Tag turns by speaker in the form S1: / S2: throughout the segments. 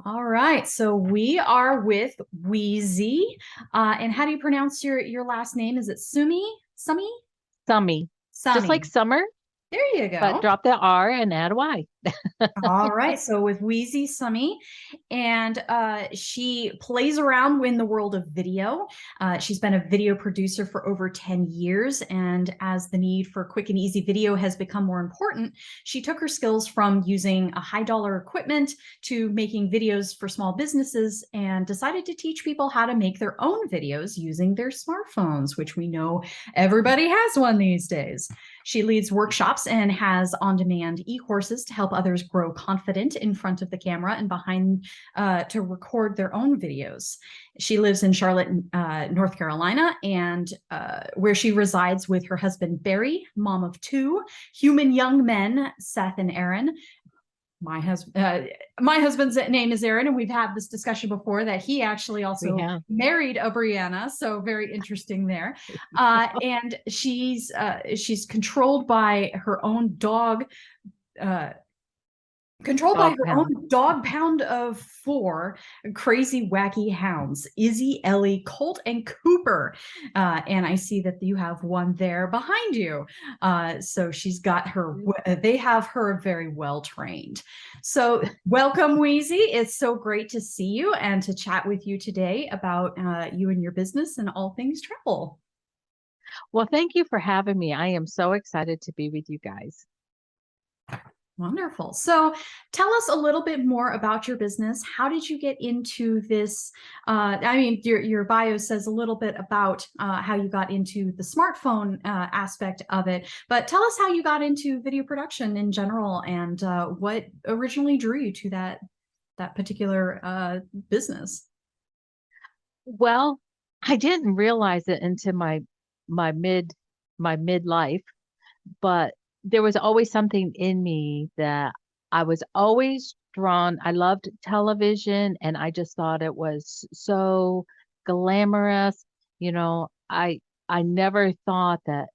S1: All right, so we are with Weezy. And how do you pronounce your last name? Is it Sumi? Sumi?
S2: Summy, just like
S1: Sumi.
S2: summer,
S1: There you
S2: but
S1: go.
S2: drop the R and add a Y.
S1: All right, so with Weezy Sumi, and she plays around in the world of video. She's been a video producer for over 10 years, and as the need for quick and easy video has become more important, she took her skills from using a high dollar equipment to making videos for small businesses and decided to teach people how to make their own videos using their smartphones, which we know everybody has one these days. She leads workshops and has on-demand e-courses to help others grow confident in front of the camera and behind to record their own videos. She lives in Charlotte, North Carolina, and where she resides with her husband, Barry, mom of two, human young men, Seth and Aaron. My husband's name is Aaron, and we've had this discussion before that he actually
S2: We
S1: also
S2: have.
S1: married a Brianna, so very interesting there. And she's controlled by her own dog, uh, controlled by
S2: Dog
S1: her
S2: pound.
S1: own dog pound of four crazy, wacky hounds, Izzy, Ellie, Colt, and Cooper. And I see that you have one there behind you. So she's got her, they have her very well trained. So welcome, Weezy. It's so great to see you and to chat with you today about you and your business and all things travel.
S2: Well, thank you for having me. I am so excited to be with you guys.
S1: Wonderful. So tell us a little bit more about your business. How did you get into this? I mean, your bio says a little bit about how you got into the smartphone aspect of it, but tell us how you got into video production in general and what originally drew you to that particular business.
S2: Well, I didn't realize it until my mid my midlife, but there was always something in me that I was always drawn. I loved television and I just thought it was so glamorous. You know, I never thought that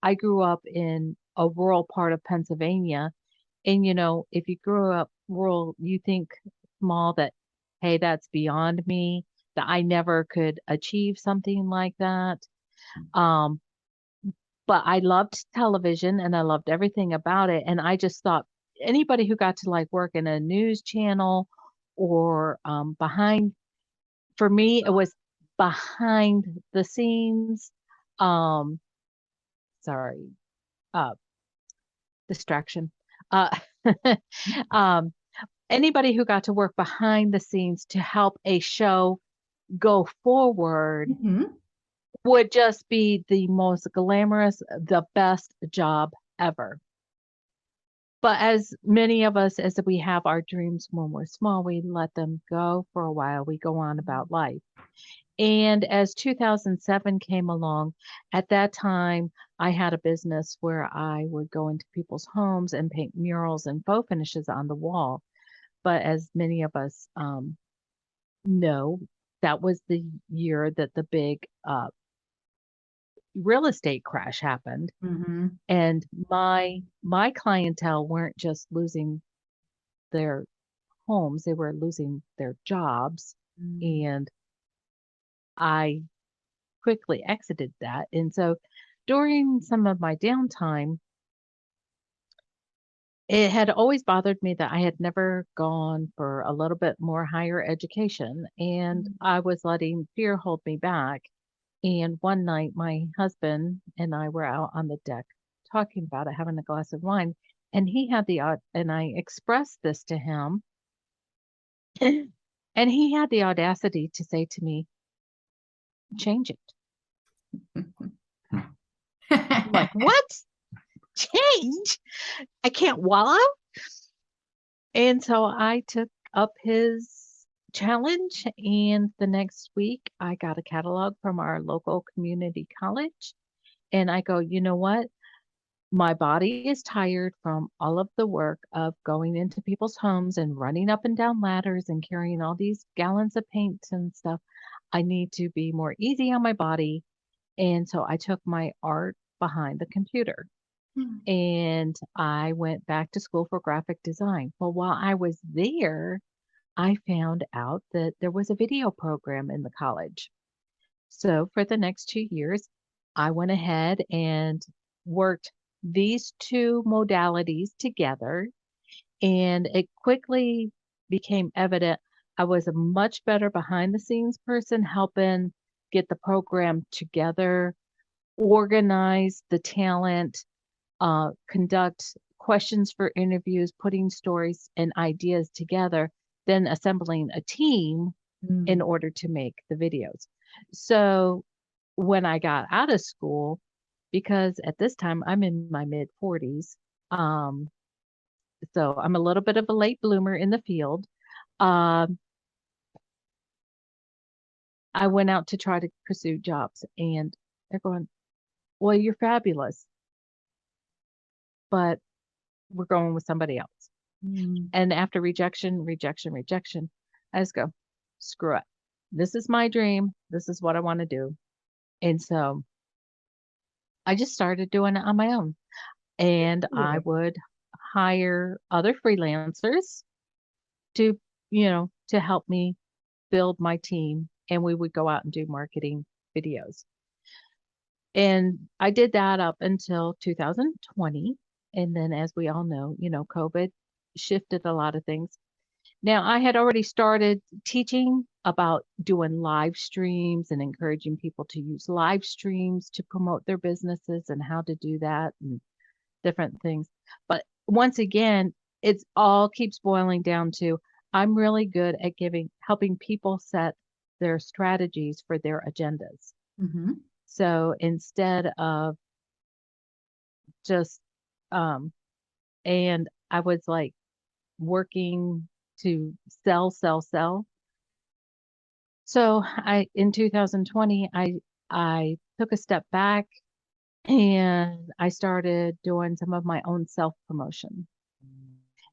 S2: I grew up in a rural part of Pennsylvania. And if you grew up rural, you think small that, hey, that's beyond me, that I never could achieve something like that. Um, but I loved television and I loved everything about it. And I just thought anybody who got to like work in a news channel or for me, it was behind the scenes. Um, sorry, uh, distraction. Uh, um, Anybody who got to work behind the scenes to help a show go forward
S1: Mhm.
S2: would just be the most glamorous, the best job ever. But as many of us, as we have our dreams when we're small, we let them go for a while. We go on about life. And as 2007 came along, at that time, I had a business where I would go into people's homes and paint murals and faux finishes on the wall. But as many of us know, that was the year that the big real estate crash happened.
S1: Mhm.
S2: And my clientele weren't just losing their homes, they were losing their jobs.
S1: Mhm.
S2: And I quickly exited that. And so during some of my downtime, it had always bothered me that I had never gone for a little bit more higher education, and I was letting fear hold me back. And one night, my husband and I were out on the deck talking about it, having a glass of wine, and he had and I expressed this to him, and he had the audacity to say to me, "Change it." I'm like, "What? Change? I can't wallow?" And so I took up his challenge, and the next week I got a catalog from our local community college. And I go, you know what? My body is tired from all of the work of going into people's homes and running up and down ladders and carrying all these gallons of paint and stuff. I need to be more easy on my body. And so I took my art behind the computer and I went back to school for graphic design. Well, while I was there, I found out that there was a video program in the college. So for the next 2 years, I went ahead and worked these two modalities together, and it quickly became evident I was a much better behind the scenes person helping get the program together, organize the talent, conduct questions for interviews, putting stories and ideas together, then assembling a team in
S1: Mm.
S2: order to make the videos. So when I got out of school, because at this time I'm in my mid 40s, um, so I'm a little bit of a late bloomer in the field. Um, I went out to try to pursue jobs, and they're going, "Well, you're fabulous, but we're going with somebody else."
S1: Mm.
S2: And after rejection, rejection, rejection, I just go, "Screw it. This is my dream. This is what I want to do." And so I just started doing it on my own. And I
S1: Cool.
S2: would hire other freelancers to, to help me build my team, and we would go out and do marketing videos. And I did that up until 2020. And then, as we all know, COVID shifted a lot of things. Now, I had already started teaching about doing live streams and encouraging people to use live streams to promote their businesses and how to do that and different things. But once again, it's all keeps boiling down to I'm really good at helping people set their strategies for their agendas.
S1: Hmm.
S2: So instead of just, um, and I was like working to sell, sell, sell. So in 2020, I took a step back and I started doing some of my own self promotion.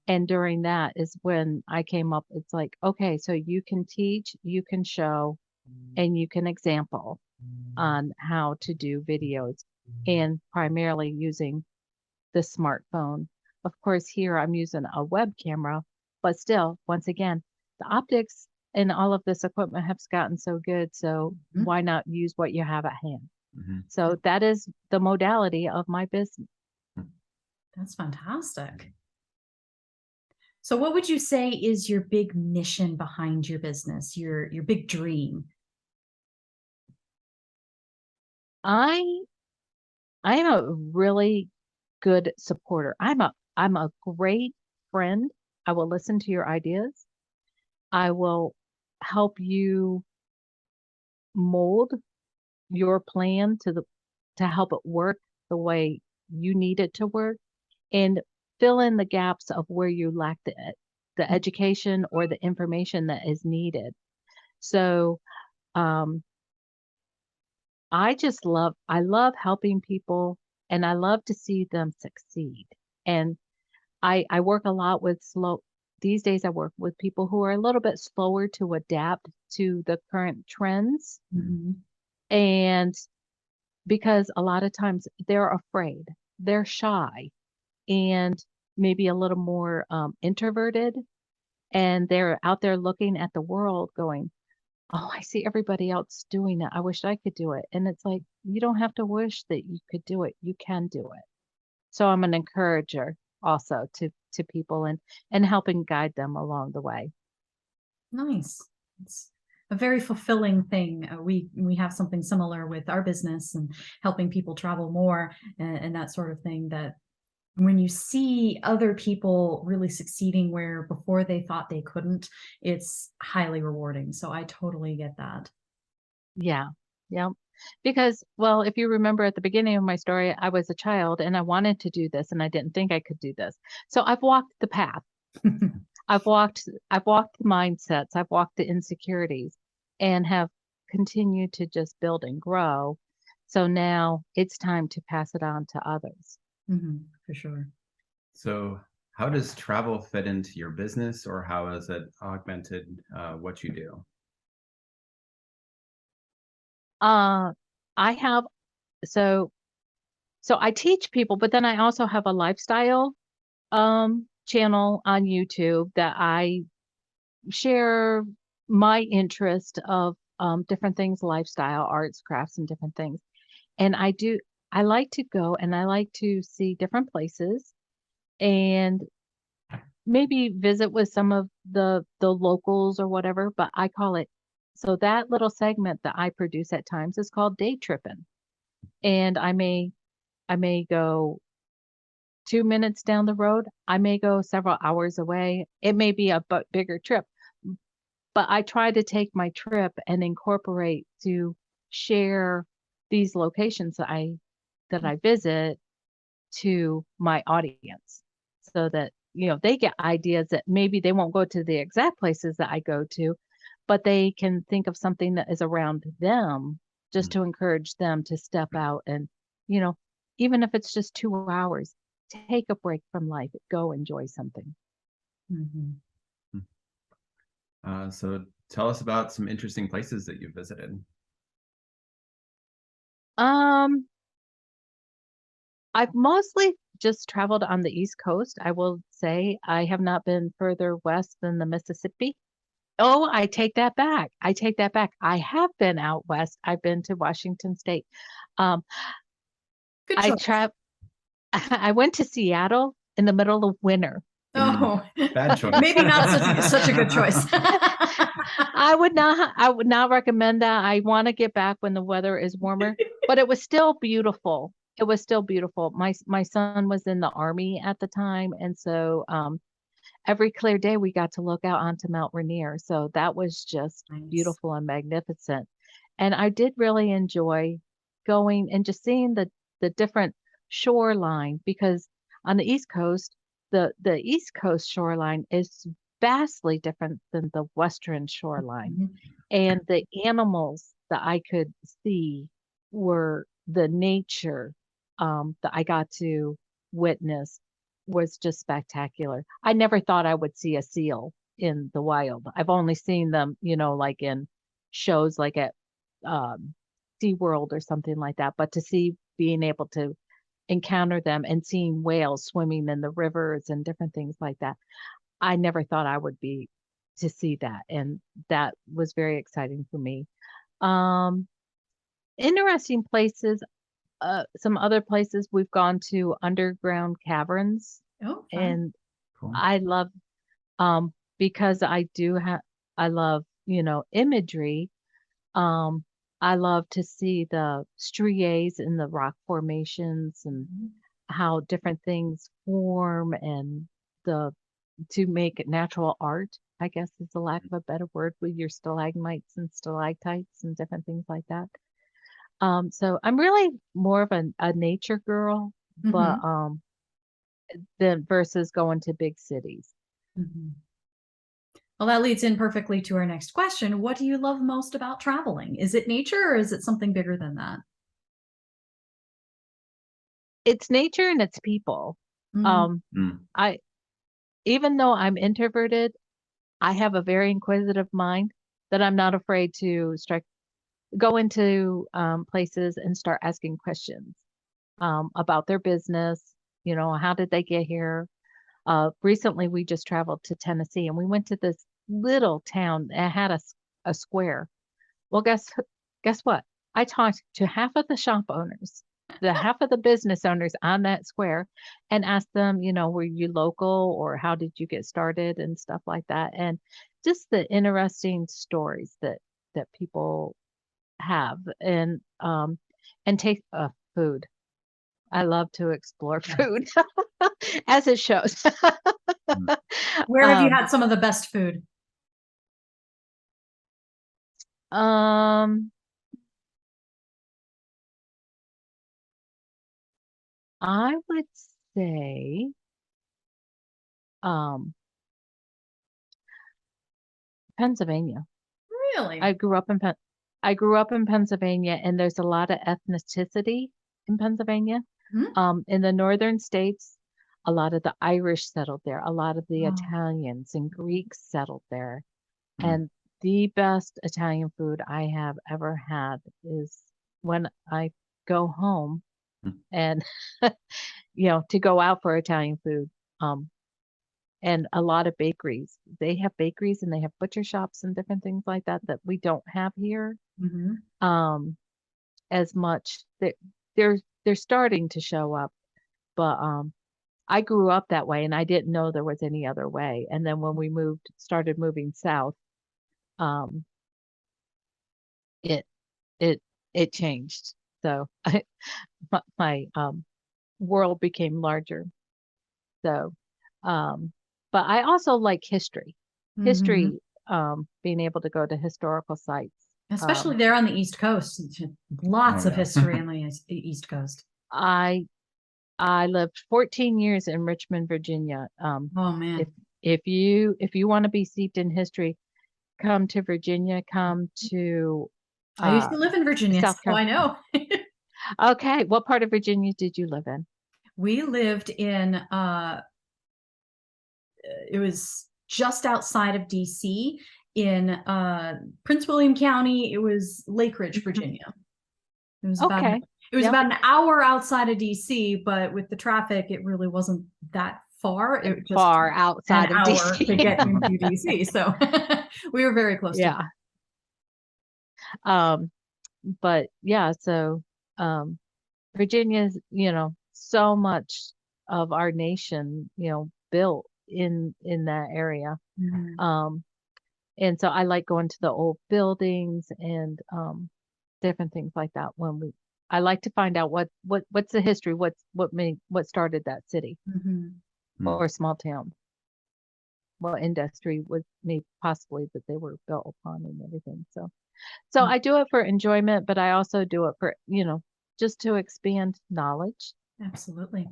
S2: And during that is when I came up, it's like, okay, so you can teach, you can show, and you can example on how to do videos and primarily using the smartphone. Of course, here I'm using a web camera, but still, once again, the optics and all of this equipment has gotten so good. So why not use what you have at hand?
S3: Mhm.
S2: So that is the modality of my business.
S1: That's fantastic. So what would you say is your big mission behind your business, your big dream?
S2: I I am a really good supporter. I'm a great friend. I will listen to your ideas. I will help you mold your plan to help it work the way you need it to work and fill in the gaps of where you lack the education or the information that is needed. So, um, I love helping people and I love to see them succeed. And I work a lot with these days I work with people who are a little bit slower to adapt to the current trends.
S1: Mhm.
S2: And because a lot of times they're afraid, they're shy, and maybe a little more introverted. And they're out there looking at the world going, "Oh, I see everybody else doing it. I wish I could do it." And it's like, you don't have to wish that you could do it. You can do it. So I'm an encourager also to people and helping guide them along the way.
S1: Nice. It's a very fulfilling thing. We have something similar with our business and helping people travel more and that sort of thing. That when you see other people really succeeding where before they thought they couldn't, it's highly rewarding. So I totally get that.
S2: Yeah. Yeah. Because, well, if you remember at the beginning of my story, I was a child and I wanted to do this and I didn't think I could do this. So I've walked the path. I've walked the mindsets, I've walked the insecurities and have continued to just build and grow. So now it's time to pass it on to others.
S1: For sure.
S3: So, how does travel fit into your business, or how has it augmented what you do?
S2: Uh I have so so I teach people, but then I also have a lifestyle channel on YouTube that I share my interest of different things, lifestyle, arts, crafts, and different things. And I like to go and I like to see different places and maybe visit with some of the locals or whatever, but I call it, so that little segment that I produce at times is called day tripping. And I may go 2 minutes down the road. I may go several hours away. It may be a bigger trip, but I try to take my trip and incorporate to share these locations that I visit to my audience so that, they get ideas that maybe they won't go to the exact places that I go to, but they can think of something that is around them just to encourage them to step out and, you know, even if it's just 2 hours, take a break from life, go enjoy something.
S1: Mhm.
S3: So tell us about some interesting places that you visited.
S2: Um, I've mostly just traveled on the East Coast. I will say I have not been further west than the Mississippi. Oh, I take that back. I take that back. I have been out west. I've been to Washington State. Um,
S1: Good
S2: I
S1: choice.
S2: tra I went to Seattle in the middle of winter.
S1: Oh,
S3: Bad choice.
S1: maybe not such a good choice.
S2: I would not recommend that. I want to get back when the weather is warmer, but it was still beautiful. It was still beautiful. My son was in the army at the time, and so every clear day we got to look out onto Mount Rainier. So that was just
S1: Nice.
S2: beautiful and magnificent. And I did really enjoy going and just seeing the different shoreline because on the East Coast, the East Coast shoreline is vastly different than the Western shoreline.
S1: Mhm.
S2: And the animals that I could see were the nature that I got to witness was just spectacular. I never thought I would see a seal in the wild. I've only seen them, like in shows like at um, SeaWorld or something like that. But to see being able to encounter them and seeing whales swimming in the rivers and different things like that, I never thought I would be to see that. And that was very exciting for me. Um, Interesting places. Some other places we've gone to underground caverns,
S1: Oh, fun.
S2: and
S3: Cool.
S2: I love because I love, imagery. Um I love to see the striates in the rock formations and
S1: Mhm.
S2: how different things form and the to make natural art, I guess is the lack of a better word, with your stalagmites and stalactites and different things like that. So I'm really more of a nature girl, but
S1: Mhm.
S2: than versus going to big cities.
S1: Mhm. Well, that leads in perfectly to our next question. What do you love most about traveling? Is it nature or is it something bigger than that?
S2: It's nature and it's people.
S1: Mm.
S2: Um,
S3: Mm.
S2: I Even though I'm introverted, I have a very inquisitive mind that I'm not afraid to strike go into places and start asking questions about their business. How did they get here? Recently, we just traveled to Tennessee and we went to this little town that had a square. Well, guess what? I talked to half of the shop owners, the half of the business owners on that square, and asked them, were you local or how did you get started and stuff like that, and just the interesting stories that people have, and take food. I love to explore
S1: Yeah.
S2: food, as it shows.
S3: Mm.
S1: Where have you
S2: um,
S1: had some of the best food?
S2: um, I would say, um, Pennsylvania.
S1: Really?
S2: I grew up in I grew up in Pennsylvania, and there's a lot of ethnicity in Pennsylvania.
S1: Hmm?
S2: In the northern states, a lot of the Irish settled there, a lot of the
S1: Oh.
S2: Italians and Greeks settled there.
S3: Mm.
S2: And the best Italian food I have ever had is when I go home
S3: Mm.
S2: and to go out for Italian food. Um, and a lot of bakeries. They have bakeries and they have butcher shops and different things like that that we don't have here
S1: Hmm.
S2: as much. They're starting to show up, but I grew up that way and I didn't know there was any other way. And then when we started moving south, um, it it it changed. So my world became larger. So, but I also like history.
S1: Hmm.
S2: History, being able to go to historical sites.
S1: Especially there on the East Coast. Lots
S3: Oh
S1: of
S3: yeah.
S1: history on the East Coast.
S2: I I lived 14 years in Richmond, Virginia.
S1: Oh
S2: If
S1: man.
S2: if you want to be steeped in history, come to Virginia, come to
S1: I used to
S2: uh
S1: live in Virginia,
S2: South
S1: so I
S2: Carolina.
S1: know.
S2: Okay, what part of Virginia did you live in?
S1: We lived in it was just outside of DC in Prince William County. It was Lake Ridge,
S2: Mhm.
S1: Virginia. It was about
S2: Okay.
S1: it was
S2: Yep.
S1: about an hour outside of DC, but with the traffic, it really wasn't that far. It just
S2: Far
S1: an
S2: outside of
S1: hour to
S2: DC.
S1: get into DC. So we were very close to.
S2: Yeah. Um, but yeah, so um Virginia's, so much of our nation, built in that area.
S1: Mhm.
S2: Um, and so I like going to the old buildings and different things like that I like to find out what's the history, what started that city
S1: Mhm.
S3: Hmm.
S2: or small town, what industry was maybe possibly that they were built upon and everything. So I do it for enjoyment, but I also do it for, just to expand knowledge.
S1: Absolutely.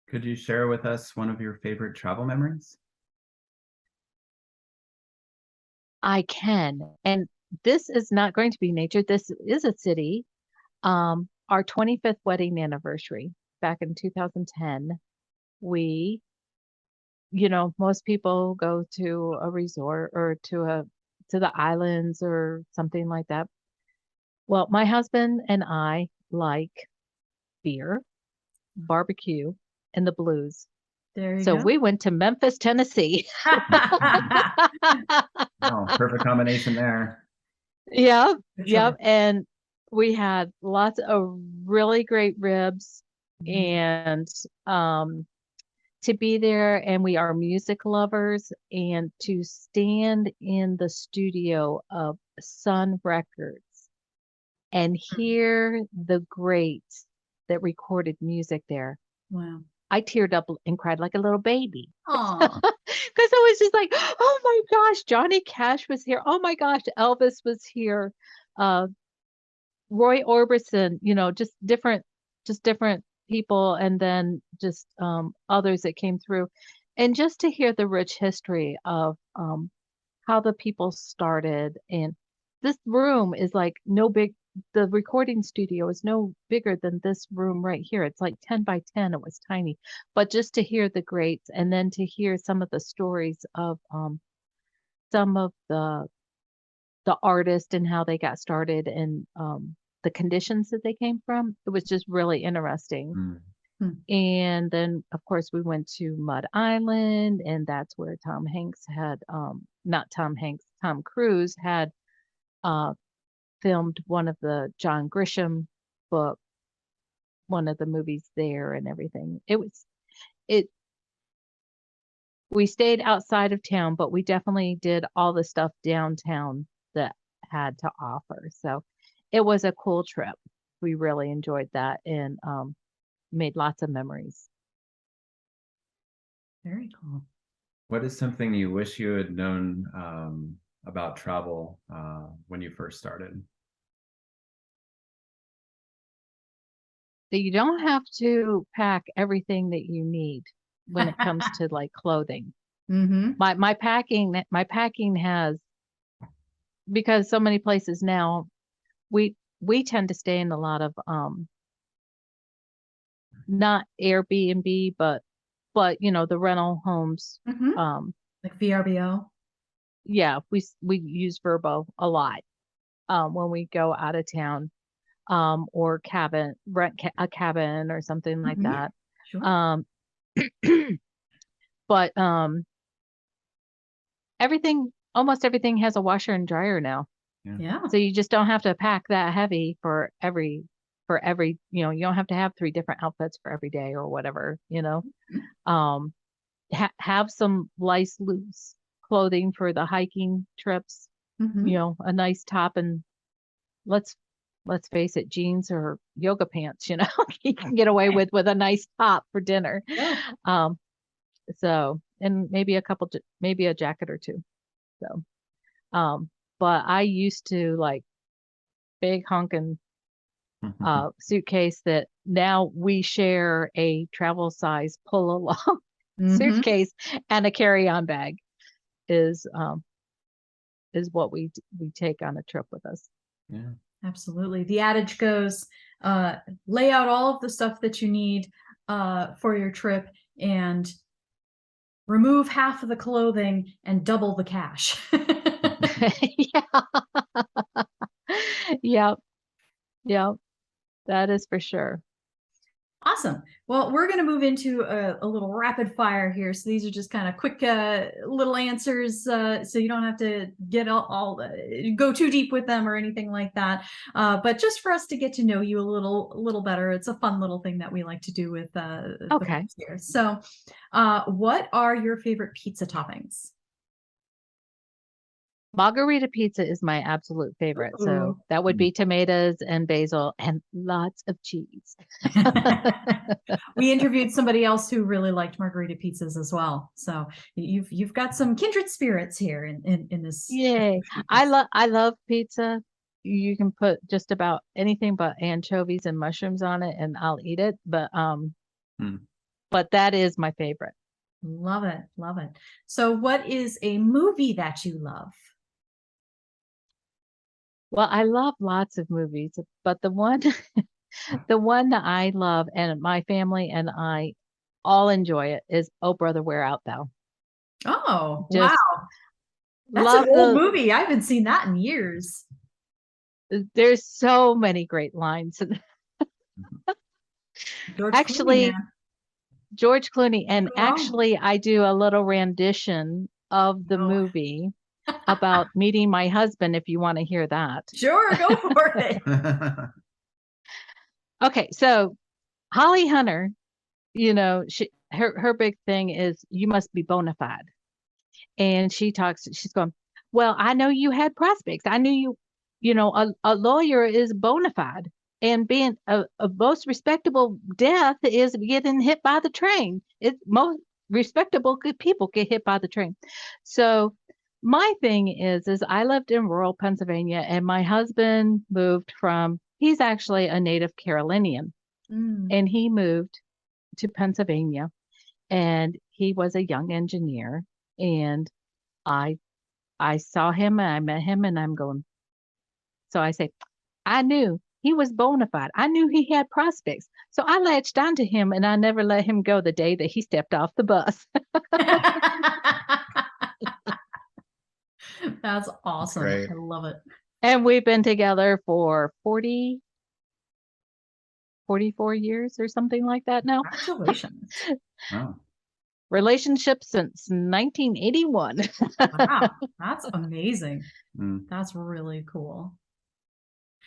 S3: Could you share with us one of your favorite travel memories?
S2: I can. And this is not going to be nature. This is a city. Our 25th wedding anniversary back in 2010, we, most people go to a resort or to the islands or something like that. Well, my husband and I like beer, barbecue, and the blues.
S1: There you
S2: So
S1: go.
S2: we went to Memphis, Tennessee.
S3: Oh, perfect combination there.
S2: Yep,
S1: For
S2: yep.
S1: sure.
S2: And we had lots of really great ribs
S1: Mhm.
S2: and to be there, and we are music lovers, and to stand in the studio of Sun Records and hear the greats that recorded music there.
S1: Wow.
S2: I teared up and cried like a little baby.
S1: Aw.
S2: Because I was just like, oh my gosh, Johnny Cash was here. Oh my gosh, Elvis was here. Uh, Roy Orbison, just different people, and then just others that came through. And just to hear the rich history of how the people started. And this room is like no big, the recording studio is no bigger than this room right here. It's like 10 by 10. It was tiny. But just to hear the greats and then to hear some of the stories of some of the artists and how they got started and the conditions that they came from. It was just really interesting.
S3: Mm.
S1: Hmm.
S2: And then, of course, we went to Mud Island, and that's where not Tom Hanks, Tom Cruise had uh, filmed one of the John Grisham book, one of the movies there and everything. It, we stayed outside of town, but we definitely did all the stuff downtown that had to offer. So it was a cool trip. We really enjoyed that and made lots of memories.
S1: Very cool.
S3: What is something you wish you had known about travel when you first started?
S2: So you don't have to pack everything that you need when it comes to like clothing.
S1: Mm-hmm.
S2: My packing has, because so many places now we tend to stay in a lot of not Airbnb, but the rental homes.
S1: Mm-hmm.
S2: Um
S1: Like VRBO.
S2: yeah, we use Verbo a lot when we go out of town, or rent a cabin or something like
S1: Mm-hmm.
S2: that.
S1: Sure.
S2: Um but almost everything has a washer and dryer now.
S1: Yeah.
S2: So you just don't have to pack that heavy for every, you don't have to have 3 different outfits for every day or whatever, Um, have some loose clothing for the hiking trips,
S1: Mhm.
S2: a nice top, and let's face it, jeans or yoga pants, you can get away with a nice top for dinner.
S1: Yeah.
S2: So, and maybe maybe a jacket or 2. So, but I used to like big honking suitcase that now we share a travel size pull along
S1: Mhm.
S2: suitcase, and a carry-on bag is what we take on a trip with us.
S3: Yeah.
S1: Absolutely. The adage goes, lay out all of the stuff that you need for your trip and remove half of the clothing and double the cash.
S2: Yeah. Yep. Yep. That is for sure.
S1: Awesome. Well, we're going to move into a little rapid fire here. So these are just kind of quick little answers, so you don't have to get go too deep with them or anything like that. But just for us to get to know you a little better. It's a fun little thing that we like to do with the
S2: Okay.
S1: folks here. So, what are your favorite pizza toppings?
S2: Margarita pizza is my absolute favorite.
S1: Ooh.
S2: So that would be tomatoes and basil and lots of cheese.
S1: We interviewed somebody else who really liked margarita pizzas as well. So you've got some kindred spirits here in this.
S2: Yay. I love pizza. You can put just about anything but anchovies and mushrooms on it and I'll eat it. But that is my favorite.
S1: Love it. Love it. So what is a movie that you love?
S2: Well, I love lots of movies, but the one that I love and my family and I all enjoy it is Oh Brother, Where Art Thou?
S1: Oh, wow.
S2: Just
S1: That's an
S2: love
S1: old movie. I haven't seen that in years.
S2: there's so many great lines.
S1: George Clooney,
S2: Actually,
S1: man.
S2: George Clooney, and
S1: Can't go wrong.
S2: actually I do a little rendition of the
S1: No.
S2: movie about meeting my husband, if you want to hear that.
S1: Sure, go for it.
S2: Okay, so Holly Hunter, her big thing is you must be bona fide. And she's going, well, I know you had prospects. I knew a lawyer is bona fide, and being a most respectable death is getting hit by the train. It's most respectable good people get hit by the train. So my thing is I lived in rural Pennsylvania and my husband he's actually a native Carolinian, and he moved to Pennsylvania, and he was a young engineer, and I saw him and I met him and I'm going, so I say, I knew he was bona fide. I knew he had prospects. So I latched onto him and I never let him go the day that he stepped off the bus.
S1: That's awesome.
S3: Great.
S1: I love it.
S2: And we've been together for 44 years or something like that now.
S1: Congratulations.
S3: Wow.
S2: Relationship since 1981.
S1: Wow, that's amazing.
S3: Mm.
S1: That's really cool.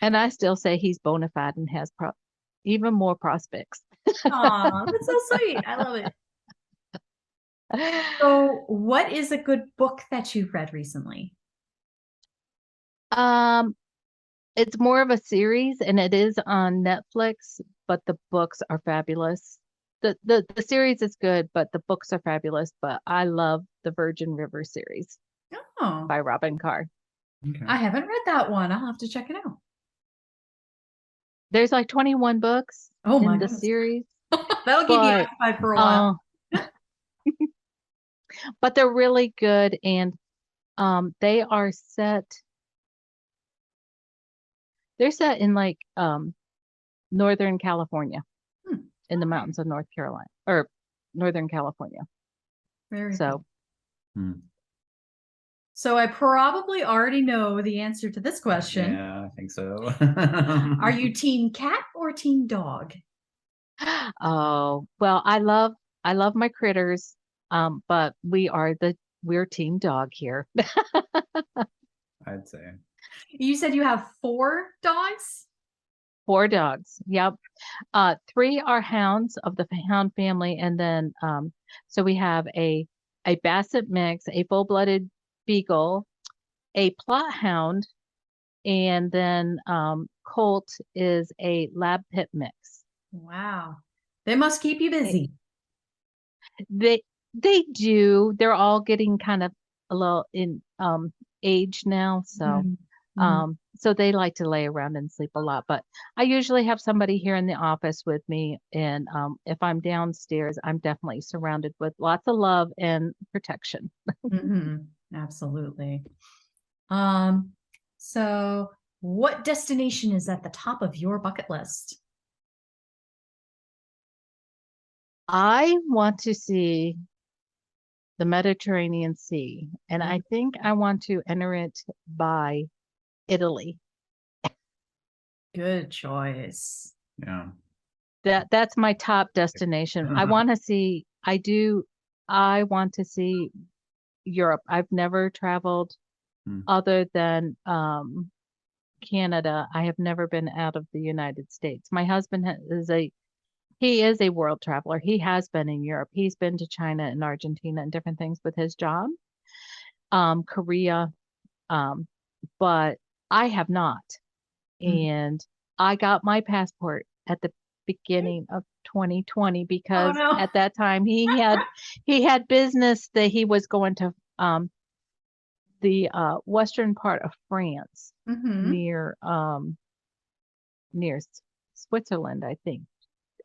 S2: And I still say he's bona fide and has even more prospects.
S1: Aw, that's so sweet. I love it. So, what is a good book that you've read recently?
S2: It's more of a series and it is on Netflix, but the books are fabulous. The series is good, but the books are fabulous. But I love the Virgin River series by Robin Carr.
S3: Okay.
S1: I haven't read that one. I'll have to check it out.
S2: There's like 21 books in the series.
S1: That'll keep you occupied for a while.
S2: But they're really good, and they are set. They're set in like Northern California, in the mountains of North Carolina or Northern California.
S1: Very
S2: so.
S1: Cool. So I probably already know the answer to this question.
S3: Yeah, I think so.
S1: Are you team cat or team dog?
S2: Oh, well, I love my critters, But we're team dog here.
S3: I'd say.
S1: You said you have 4 dogs?
S2: 4 dogs. Yep. 3 are hounds of the hound family, and then so we have a Basset mix, a full-blooded beagle, a Plot hound, and then Colt is a lab pit mix.
S1: Wow. They must keep you busy.
S2: They they do. They're all getting kind of a little in age now, so
S1: Mhm.
S2: so they like to lay around and sleep a lot. But I usually have somebody here in the office with me, and if I'm downstairs, I'm definitely surrounded with lots of love and protection.
S1: Mhm. Absolutely. Um, so what destination is at the top of your bucket list?
S2: I want to see the Mediterranean Sea, and I think I want to enter it by Italy.
S1: Good choice.
S3: Yeah.
S2: That's my top destination. I want to see, I want to see Europe. I've never traveled
S3: Hmm.
S2: other than Canada. I have never been out of the United States. My husband he is a world traveler. He has been in Europe. He's been to China and Argentina and different things with his job. Korea, um, but I have not.
S1: Mhm.
S2: And I got my passport at the beginning of 2020
S1: Oh
S2: because
S1: no.
S2: at that time he had business that he was going to the western part of France
S1: Mhm.
S2: near near Switzerland, I think.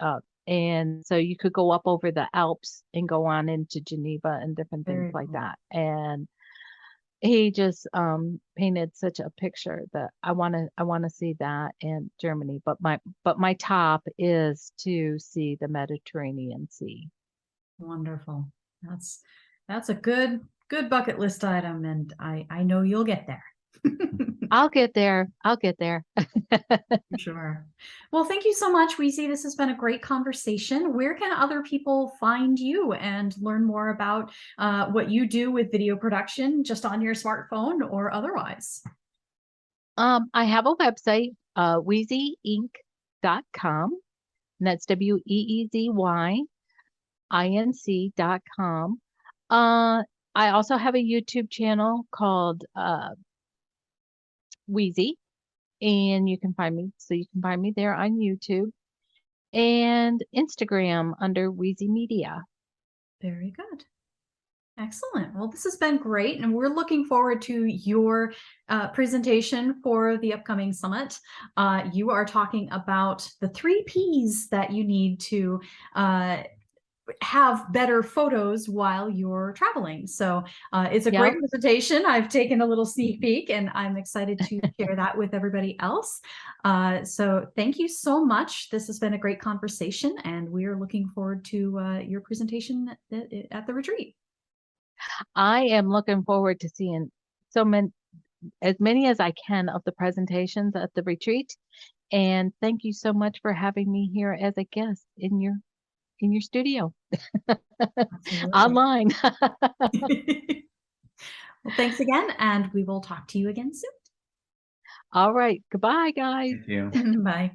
S2: Uh, and so you could go up over the Alps and go on into Geneva and different things
S1: Very
S2: like
S1: cool.
S2: that. And he just painted such a picture that I want to see that in Germany. But my top is to see the Mediterranean Sea.
S1: Wonderful. That's a good bucket list item, and I know you'll get there.
S2: I'll get there. I'll get there.
S1: For sure. Well, thank you so much, Weezy. This has been a great conversation. Where can other people find you and learn more about what you do with video production, just on your smartphone or otherwise?
S2: I have a website, weezyinc.com, and that's WEEZYINC.com. I also have a YouTube channel called Weezy, and you can find me. So you can find me there on YouTube and Instagram under Weezy Media.
S1: Very good. Excellent. Well, this has been great, and we're looking forward to your presentation for the upcoming summit. You are talking about the 3 Ps that you need to have better photos while you're traveling. So it's a great
S2: Yep.
S1: presentation. I've taken a little sneak peek, and I'm excited to share that with everybody else. So thank you so much. This has been a great conversation, and we are looking forward to your presentation at the retreat.
S2: I am looking forward to seeing as many as I can of the presentations at the retreat. And thank you so much for having me here as a guest in your studio
S1: Absolutely.
S2: online.
S1: Well, thanks again, and we will talk to you again
S2: All right. Goodbye, guys.
S3: Thank you.
S1: soon. Bye.